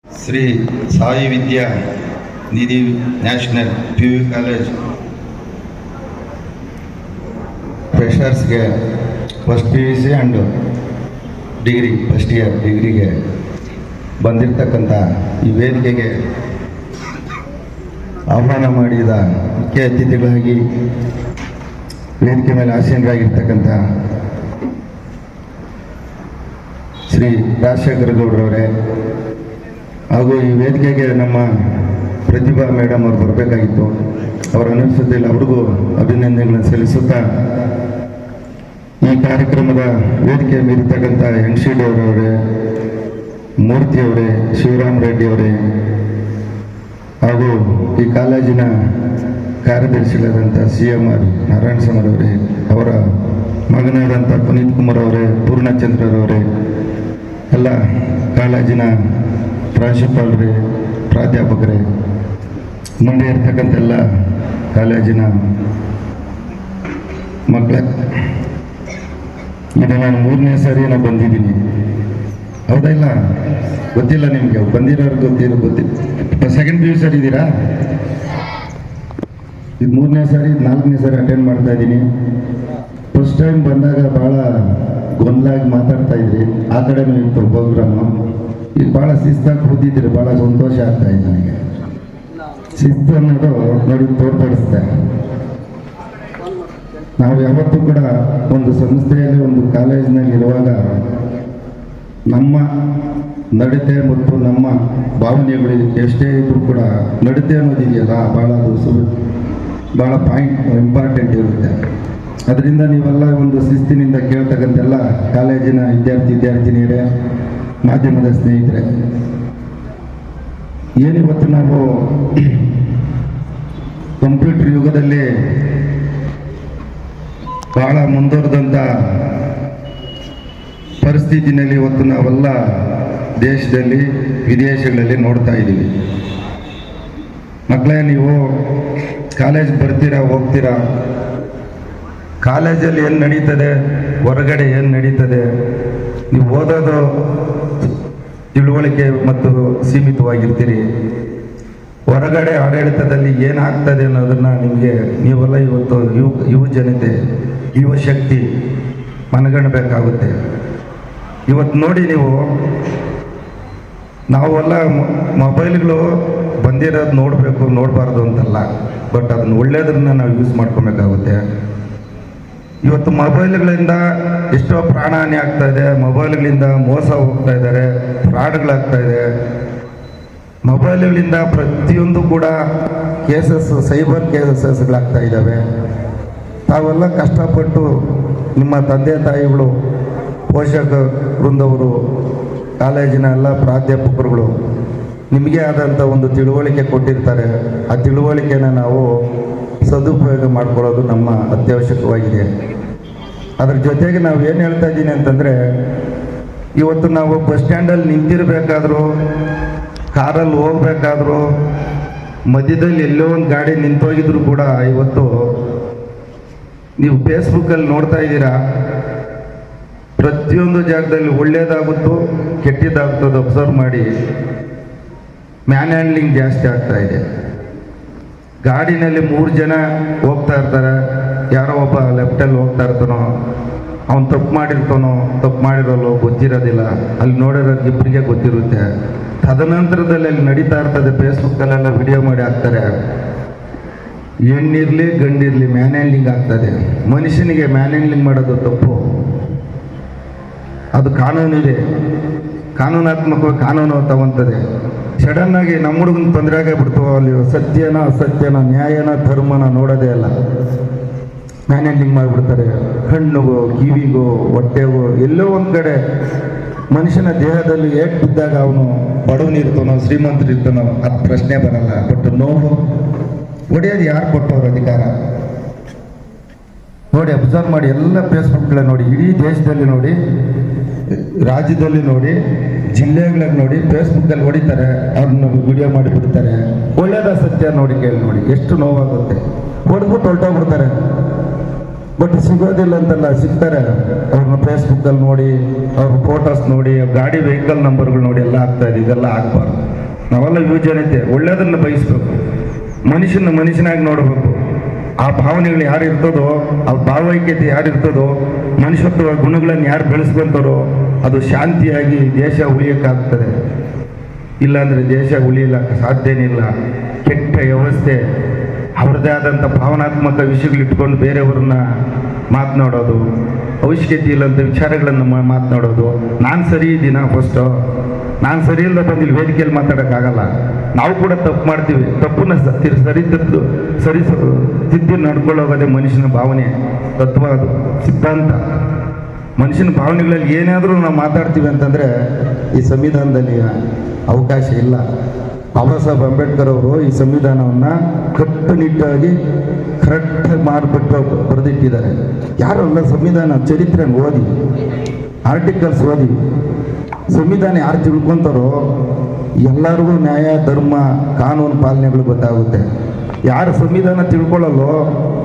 Shri Sai Vidya Nidhi national PU college ಫ್ರೆಷರ್ಸ್ಗೆ first PUC and degree first year ಡಿಗ್ರಿಗೆ ಬಂದಿರತಕ್ಕಂಥ ಈ ವೇದಿಕೆಗೆ ಆಹ್ವಾನ ಮಾಡಿದ ಮುಖ್ಯ ಅತಿಥಿಗಳಾಗಿ ವೇದಿಕೆ ಮೇಲೆ ಆಸೀನರಾಗಿರ್ತಕ್ಕಂಥ ಶ್ರೀ ರಾಜಶೇಖರ ಗೌಡ್ರವರೇ ಹಾಗೂ ಈ ವೇದಿಕೆಗೆ ನಮ್ಮ ಪ್ರತಿಭಾ ಮೇಡಮ್ ಅವರು ಬರಬೇಕಾಗಿತ್ತು. ಅವರ ಅನುಪಸ್ಥಿತಿಯಲ್ಲಿ ಅವ್ರಿಗೂ ಅಭಿನಂದನೆಗಳನ್ನು ಸಲ್ಲಿಸುತ್ತಾ ಈ ಕಾರ್ಯಕ್ರಮದ ವೇದಿಕೆ ಮೀರಿರ್ತಕ್ಕಂಥ ಹೆಂಗಶಿಡವರವರೇ, ಮೂರ್ತಿಯವರೇ, ಶಿವರಾಮ್ ರೆಡ್ಡಿ ಅವರೇ ಹಾಗೂ ಈ ಕಾಲೇಜಿನ ಕಾರ್ಯದರ್ಶಿಗಳಾದಂಥ CMR ನಾರಾಯಣ ಸ್ವಾಮಿ ಅವರೇ, ಅವರ ಮಗನಾದಂಥ ಪುನೀತ್ ಕುಮಾರ್ ಅವರೇ, ಪೂರ್ಣಚಂದ್ರರವರೇ, ಎಲ್ಲ ಕಾಲೇಜಿನ ಪ್ರಾಂಶುಪಾಲರೇ, ಪ್ರಾಧ್ಯಾಪಕರೇ, ಮುಂದೆ ಇರ್ತಕ್ಕಂಥ ಎಲ್ಲ ಕಾಲೇಜಿನ ಮಕ್ಕಳ, ಇದು ನಾನು 3ನೇ ಸಾರಿ ನಾನು ಬಂದಿದ್ದೀನಿ. ಹೌದಾ? ಇಲ್ಲ ಗೊತ್ತಿಲ್ಲ ನಿಮಗೆ, ಬಂದಿರೋರು ಗೊತ್ತಿಲ್ಲ. ಸೆಕೆಂಡ್ PU ಇದ್ದೀರಾ? ಇದು 3ನೇ ಸಾರಿ, 4ನೇ ಸಾರಿ ಅಟೆಂಡ್ ಮಾಡ್ತಾ ಇದ್ದೀನಿ. ಫಸ್ಟ್ ಟೈಮ್ ಬಂದಾಗ ಭಾಳ ಗೊಂದಲಾಗಿ ಮಾತಾಡ್ತಾ ಇದ್ರಿ, ಆ ಕಡೆನೂ ಇತ್ತು ಪ್ರೋಗ್ರಾಮು. ಈಗ ಭಾಳ ಶಿಸ್ತಾಗಿ ಕೂತಿದ್ದೀರಿ, ಭಾಳ ಸಂತೋಷ ಆಗ್ತಾ ಇದೆ ನನಗೆ. ಶಿಸ್ತು ಅನ್ನೋದು ನೋಡಿ ತೋರ್ಪಡಿಸ್ತೆ. ನಾವು ಯಾವತ್ತೂ ಕೂಡ ಒಂದು ಸಂಸ್ಥೆಯಲ್ಲಿ, ಒಂದು ಕಾಲೇಜಿನಲ್ಲಿ ಇರುವಾಗ ನಮ್ಮ ನಡತೆ ಮತ್ತು ನಮ್ಮ ಭಾವನೆಗಳು ಎಷ್ಟೇ ಇದ್ರೂ ಕೂಡ ನಡತೆ ಅನ್ನೋದಿದೆಯಲ್ಲ, ಭಾಳ ಪಾಯಿಂಟ್ ಇಂಪಾರ್ಟೆಂಟ್ ಇರುತ್ತೆ. ಅದರಿಂದ ನೀವೆಲ್ಲ ಒಂದು ಶಿಸ್ತಿನಿಂದ ಕೇಳ್ತಕ್ಕಂತೆಲ್ಲ ಕಾಲೇಜಿನ ವಿದ್ಯಾರ್ಥಿನಿಯರೇ, ಮಾಧ್ಯಮದ ಸ್ನೇಹಿತರೆ, ಏನಿವತ್ತು ನಾವು ಕಂಪ್ಯೂಟರ್ ಯುಗದಲ್ಲಿ ಬಹಳ ಮುಂದುವರೆದಂಥ ಪರಿಸ್ಥಿತಿನಲ್ಲಿ ಇವತ್ತು ನಾವೆಲ್ಲ ದೇಶದಲ್ಲಿ ವಿದೇಶಗಳಲ್ಲಿ ನೋಡ್ತಾ ಇದ್ದೀವಿ. ಮಕ್ಕಳೇ, ನೀವು ಕಾಲೇಜ್ ಬರ್ತೀರಾ, ಹೋಗ್ತೀರಾ, ಕಾಲೇಜಲ್ಲಿ ಏನು ನಡೀತದೆ, ಹೊರಗಡೆ ಏನು ನಡೀತದೆ, ನೀವು ಓದೋದು ತಿಳುವಳಿಕೆ ಮತ್ತು ಸೀಮಿತವಾಗಿರ್ತೀರಿ. ಹೊರಗಡೆ ಆಡಳಿತದಲ್ಲಿ ಏನಾಗ್ತದೆ ಅನ್ನೋದನ್ನು ನೀವೆಲ್ಲ ಇವತ್ತು ಯುವ ಜನತೆ, ಯುವ ಶಕ್ತಿ ಮನಗಣಬೇಕಾಗುತ್ತೆ. ಇವತ್ತು ನೋಡಿ, ನಾವೆಲ್ಲ ಮೊಬೈಲ್ಗಳು ಬಂದಿರೋದು ನೋಡಬಾರ್ದು ಅಂತಲ್ಲ, ಬಟ್ ಅದನ್ನು ಒಳ್ಳೆಯದನ್ನು ನಾವು ಯೂಸ್ ಮಾಡ್ಕೊಬೇಕಾಗುತ್ತೆ. ಇವತ್ತು ಮೊಬೈಲ್ಗಳಿಂದ ಎಷ್ಟೋ ಪ್ರಾಣಹಾನಿ ಆಗ್ತಾ ಇದೆ, ಮೊಬೈಲ್ಗಳಿಂದ ಮೋಸ ಹೋಗ್ತಾ ಇದ್ದಾರೆ, ಫ್ರಾಡ್ಗಳಾಗ್ತಾ ಇದೆ. ಮೊಬೈಲ್ಗಳಿಂದ ಪ್ರತಿಯೊಂದು ಕೂಡ ಸೈಬರ್ ಕೇಸಸ್ಗಳಾಗ್ತಾ ಇದ್ದಾವೆ. ತಾವೆಲ್ಲ ಕಷ್ಟಪಟ್ಟು ನಿಮ್ಮ ತಂದೆ ತಾಯಿಗಳು, ಪೋಷಕ ವೃಂದವರು, ಕಾಲೇಜಿನ ಎಲ್ಲ ಪ್ರಾಧ್ಯಾಪಕರುಗಳು ನಿಮಗೆ ಆದಂಥ ಒಂದು ತಿಳುವಳಿಕೆ ಕೊಟ್ಟಿರ್ತಾರೆ. ಆ ತಿಳುವಳಿಕೆನ ನಾವು ಸದುಪಯೋಗ ಮಾಡ್ಕೊಳ್ಳೋದು ನಮ್ಮ ಅತ್ಯವಶ್ಯಕವಾಗಿದೆ. ಅದ್ರ ಜೊತೆಗೆ ನಾವು ಏನು ಹೇಳ್ತಾ ಇದ್ದೀನಿ ಅಂತಂದರೆ, ಇವತ್ತು ನಾವು ಬಸ್ ಸ್ಟ್ಯಾಂಡಲ್ಲಿ ನಿಂತಿರಬೇಕಾದ್ರೂ, ಕಾರಲ್ಲಿ ಹೋಗ್ಬೇಕಾದ್ರೂ, ಮಧ್ಯದಲ್ಲಿ ಎಲ್ಲೋ ಒಂದು ಗಾಡಿ ನಿಂತೋಗಿದ್ರು ಕೂಡ ಇವತ್ತು ನೀವು ಫೇಸ್ಬುಕ್ಕಲ್ಲಿ ನೋಡ್ತಾ ಇದ್ದೀರಾ, ಪ್ರತಿಯೊಂದು ಜಾಗದಲ್ಲಿ ಒಳ್ಳೆಯದಾಗುತ್ತೋ ಕೆಟ್ಟದಾಗುತ್ತೋ ಅಬ್ಸರ್ವ್ ಮಾಡಿ. ಮ್ಯಾನ್ ಹ್ಯಾಂಡ್ಲಿಂಗ್ ಜಾಸ್ತಿ ಆಗ್ತಾ ಇದೆ. ಗಾಡಿನಲ್ಲಿ 3 ಜನ ಹೋಗ್ತಾ ಇರ್ತಾರೆ, ಯಾರೋ ಒಬ್ಬ ಲೆಫ್ಟಲ್ಲಿ ಹೋಗ್ತಾ ಇರ್ತಾನೋ, ಅವನು ತಪ್ಪು ಮಾಡಿರೋಲ್ಲೋ ಗೊತ್ತಿರೋದಿಲ್ಲ, ಅಲ್ಲಿ ನೋಡಿರೋದು ಇಬ್ಬರಿಗೆ ಗೊತ್ತಿರುತ್ತೆ. ತದನಂತರದಲ್ಲಿ ಅಲ್ಲಿ ನಡೀತಾ ಇರ್ತದೆ, ಫೇಸ್ಬುಕ್ಕಲ್ಲೆಲ್ಲ ವಿಡಿಯೋ ಮಾಡಿ ಹಾಕ್ತಾರೆ. ಹೆಣ್ಣಿರಲಿ ಗಂಡಿರಲಿ ಮ್ಯಾನ್ ಹ್ಯಾಂಡ್ಲಿಂಗ್ ಆಗ್ತದೆ. ಮನುಷ್ಯನಿಗೆ ಮ್ಯಾನ್ ಹ್ಯಾಂಡ್ಲಿಂಗ್ ಮಾಡೋದು ತಪ್ಪು, ಅದು ಕಾನೂನಿದೆ, ಕಾನೂನಾತ್ಮಕವಾಗಿ ಕಾನೂನು ತಗೊಂತದೆ. ಸಡನ್ನಾಗಿ ನಮ್ಮ ಹುಡುಗನ ತೊಂದರೆ ಆಗಿಬಿಡ್ತು, ಅಲ್ಲಿ ಸತ್ಯನ ಅಸತ್ಯನ, ನ್ಯಾಯನ ಧರ್ಮನ ನೋಡೋದೇ ಅಲ್ಲ, ಮ್ಯಾನ್ ಹ್ಯಾಂಡ್ಲಿಂಗ್ ಮಾಡಿಬಿಡ್ತಾರೆ. ಕಣ್ಣಿಗೋ, ಕಿವಿಗೋ, ಹೊಟ್ಟೆಗೋ, ಎಲ್ಲೋ ಒಂದು ಕಡೆ ಮನುಷ್ಯನ ದೇಹದಲ್ಲಿ ಏಟ್ ಬಿದ್ದಾಗ ಅವನು ಬಡವನಿರ್ತಾನೋ ಶ್ರೀಮಂತರಿರ್ತಾನೋ ಅದು ಪ್ರಶ್ನೆ ಬರಲ್ಲ. ಬಟ್ ನೋವು ಹೊಡೆಯೋದು ಯಾರು ಕೊಟ್ಟವ್ರ ಅಧಿಕಾರ ನೋಡಿ, ಅಬ್ಸರ್ವ್ ಮಾಡಿ. ಎಲ್ಲ ಫೇಸ್ಬುಕ್ಗಳ ನೋಡಿ, ಇಡೀ ದೇಶದಲ್ಲಿ ನೋಡಿ, ರಾಜ್ಯದಲ್ಲಿ ನೋಡಿ, ಜಿಲ್ಲೆಗಳಿಗೆ ನೋಡಿ, ಫೇಸ್ಬುಕ್ಕಲ್ಲಿ ಹೊಡಿತಾರೆ, ಅವ್ರನ್ನ ವಿಡಿಯೋ ಮಾಡಿ ಬಿಡ್ತಾರೆ. ಒಳ್ಳೆಯದ ಸತ್ಯ ನೋಡಿ, ಕೇಳಿ ನೋಡಿ, ಎಷ್ಟು ನೋವಾಗುತ್ತೆ. ಹೊಡೆದ್ಬಿಟ್ಟು ಹೊರಟೋಗ್ಬಿಡ್ತಾರೆ. ಬಟ್ ಸಿಗೋದಿಲ್ಲ ಅಂತಲ್ಲ, ಸಿಗ್ತಾರೆ. ಅವ್ರನ್ನ ಫೇಸ್ಬುಕ್ಕಲ್ಲಿ ನೋಡಿ, ಅವ್ರ ಫೋಟೋಸ್ ನೋಡಿ, ಗಾಡಿ ವೆಹಿಕಲ್ ನಂಬರ್ಗಳು ನೋಡಿ ಎಲ್ಲ ಆಗ್ತಾ ಇದೆ. ಇದೆಲ್ಲ ಆಗಬಾರ್ದು. ನಾವೆಲ್ಲ ಯುವಜನತೆ ಒಳ್ಳೆಯದನ್ನು ಬಯಸ್ಬೇಕು, ಮನುಷ್ಯನಾಗಿ ನೋಡಬೇಕು. ಆ ಭಾವನೆಗಳು ಯಾರು ಇರ್ತದೋ, ಆ ಭಾವೈಕ್ಯತೆ ಯಾರು ಇರ್ತದೋ, ಮನುಷ್ಯತ್ವ ಗುಣಗಳನ್ನು ಯಾರು ಬೆಳೆಸ್ಕೊಂತಾರೋ ಅದು ಶಾಂತಿಯಾಗಿ ದೇಶ ಉಳಿಯೋಕ್ಕಾಗ್ತದೆ. ಇಲ್ಲಾಂದರೆ ದೇಶ ಉಳಿಯಲಿಕ್ಕೆ ಸಾಧ್ಯನೇ ಇಲ್ಲ. ಕೆಟ್ಟ ವ್ಯವಸ್ಥೆ, ಅವ್ರದ್ದೇ ಆದಂಥ ಭಾವನಾತ್ಮಕ ವಿಷಯಗಳು ಇಟ್ಕೊಂಡು ಬೇರೆಯವ್ರನ್ನ ಮಾತನಾಡೋದು, ಅವಶ್ಯಕತೆ ಇಲ್ಲಂಥ ವಿಚಾರಗಳನ್ನು ಮಾತನಾಡೋದು. ನಾನು ಸರಿ ಇದ್ದೀನಾ ಫಸ್ಟು? ನಾನು ಸರಿ ಇಲ್ಲದ ಬಂದು ಇಲ್ಲಿ ವೇದಿಕೆಯಲ್ಲಿ ಮಾತಾಡೋಕ್ಕಾಗಲ್ಲ. ನಾವು ಕೂಡ ತಪ್ಪು ಮಾಡ್ತೀವಿ. ತಪ್ಪನ್ನ ಸರಿ ತಿದ್ದಿ ನಡ್ಕೊಳ್ಳೋಗೋದೇ ಮನುಷ್ಯನ ಭಾವನೆ, ತತ್ವ, ಅದು ಸಿದ್ಧಾಂತ. ಮನುಷ್ಯನ ಭಾವನೆಗಳಲ್ಲಿ ಏನಾದರೂ ನಾವು ಮಾತಾಡ್ತೀವಿ ಅಂತಂದರೆ ಈ ಸಂವಿಧಾನದಲ್ಲಿ ಅವಕಾಶ ಇಲ್ಲ. ಬಾಬಾ ಸಾಹೇಬ್ ಅಂಬೇಡ್ಕರ್ ಅವರು ಈ ಸಂವಿಧಾನವನ್ನು ಕಟ್ಟುನಿಟ್ಟಾಗಿ ಕರೆಕ್ಟಾಗಿ ಮಾಡಿಬಿಟ್ಟು ಬರೆದಿಟ್ಟಿದ್ದಾರೆ. ಯಾರಲ್ಲ ಸಂವಿಧಾನ ಚರಿತ್ರೆ ಓದಿ, ಆರ್ಟಿಕಲ್ಸ್ ಓದಿ. ಸಂವಿಧಾನ ಯಾರು ತಿಳ್ಕೊತಾರೋ ಎಲ್ಲರಿಗೂ ನ್ಯಾಯ, ಧರ್ಮ, ಕಾನೂನು ಪಾಲನೆಗಳು ಗೊತ್ತಾಗುತ್ತೆ. ಯಾರು ಸಂವಿಧಾನ ತಿಳ್ಕೊಳ್ಳಲ್ಲೋ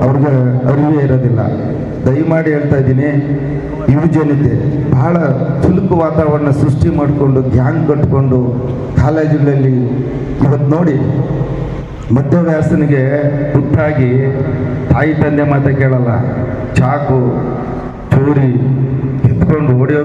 ಅವ್ರಿಗೆ ಅರಿವೇ ಇರೋದಿಲ್ಲ. ದಯಮಾಡಿ ಹೇಳ್ತಾ ಇದ್ದೀನಿ, ಯುವಜನತೆ ಬಹಳ ಚುಲುಕು ವಾತಾವರಣ ಸೃಷ್ಟಿ ಮಾಡಿಕೊಂಡು ಗ್ಯಾಂಗ್ ಕಟ್ಕೊಂಡು ಕಾಲೇಜುಗಳಲ್ಲಿ ಇವತ್ತು ನೋಡಿ ಮಧ್ಯವಯಸ್ಸನಿಗೆ ತುತ್ತಾಗಿ ತಾಯಿ ತಂದೆ ಮಾತ ಕೇಳಲ್ಲ, ಚಾಕು ಚೂರಿ ಎತ್ಕೊಂಡು ಹೊಡೆಯೋ